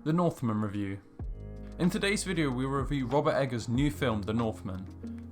The Northman review. In today's video we will review Robert Eggers' new film, The Northman.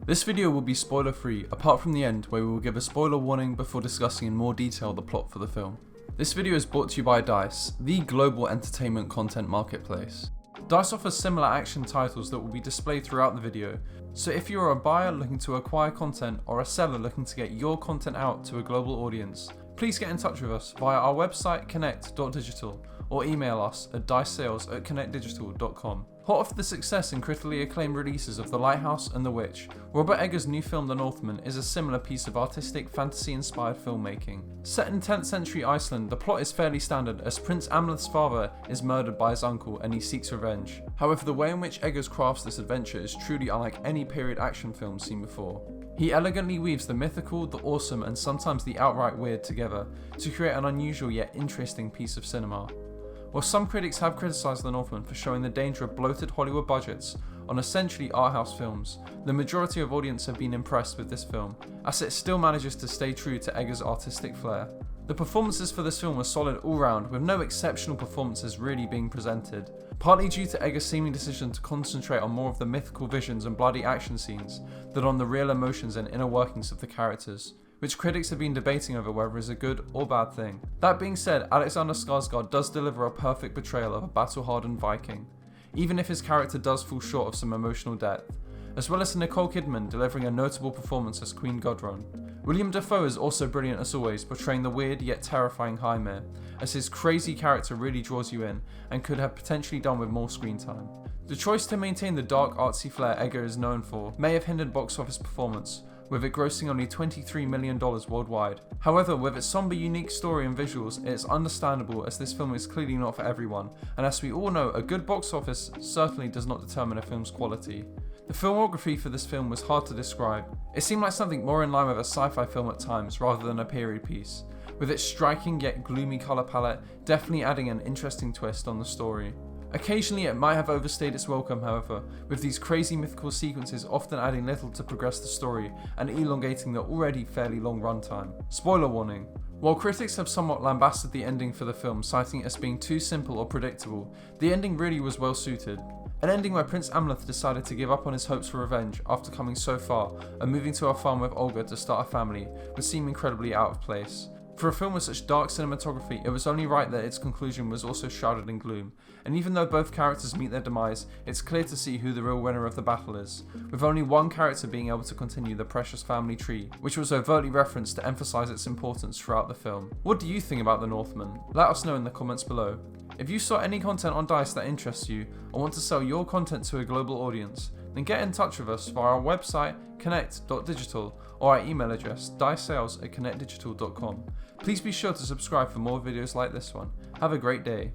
This video will be spoiler free, apart from the end where we will give a spoiler warning before discussing in more detail the plot for the film. This video is brought to you by DICE, the global entertainment content marketplace. DICE offers similar action titles that will be displayed throughout the video, so if you are a buyer looking to acquire content or a seller looking to get your content out to a global audience, please get in touch with us via our website connect.digital or email us at dicesales@connectdigital.com. Hot off the success and critically acclaimed releases of The Lighthouse and The Witch, Robert Eggers' new film The Northman is a similar piece of artistic fantasy-inspired filmmaking. Set in 10th century Iceland, the plot is fairly standard as Prince Amleth's father is murdered by his uncle and he seeks revenge. However, the way in which Eggers crafts this adventure is truly unlike any period action film seen before. He elegantly weaves the mythical, the awesome and sometimes the outright weird together to create an unusual yet interesting piece of cinema. While some critics have criticised The Northman for showing the danger of bloated Hollywood budgets on essentially art house films, the majority of audience have been impressed with this film, as it still manages to stay true to Eggers' artistic flair. The performances for this film were solid all round, with no exceptional performances really being presented, partly due to Eggers' seeming decision to concentrate on more of the mythical visions and bloody action scenes than on the real emotions and inner workings of the characters, which critics have been debating over whether is a good or bad thing. That being said, Alexander Skarsgard does deliver a perfect portrayal of a battle-hardened Viking, even if his character does fall short of some emotional depth, as well as Nicole Kidman delivering a notable performance as Queen Gudrun. William Dafoe is also brilliant as always, portraying the weird yet terrifying Jaime, as his crazy character really draws you in and could have potentially done with more screen time. The choice to maintain the dark artsy flair Eggers is known for may have hindered box office performance, with it grossing only $23 million worldwide. However, with its somber, unique story and visuals, it is understandable as this film is clearly not for everyone, and as we all know, a good box office certainly does not determine a film's quality. The filmography for this film was hard to describe. It seemed like something more in line with a sci-fi film at times rather than a period piece, with its striking yet gloomy colour palette definitely adding an interesting twist on the story. Occasionally it might have overstayed its welcome however, with these crazy mythical sequences often adding little to progress the story and elongating the already fairly long runtime. Spoiler warning. While critics have somewhat lambasted the ending for the film, citing it as being too simple or predictable, the ending really was well suited. An ending where Prince Amleth decided to give up on his hopes for revenge after coming so far and moving to a farm with Olga to start a family would seem incredibly out of place. For a film with such dark cinematography, it was only right that its conclusion was also shrouded in gloom, and even though both characters meet their demise, it's clear to see who the real winner of the battle is, with only one character being able to continue the precious family tree, which was overtly referenced to emphasise its importance throughout the film. What do you think about The Northman? Let us know in the comments below. If you saw any content on DICE that interests you, or want to sell your content to a global audience, then get in touch with us via our website connect.digital or our email address dicesales@connectdigital.com. Please be sure to subscribe for more videos like this one. Have a great day.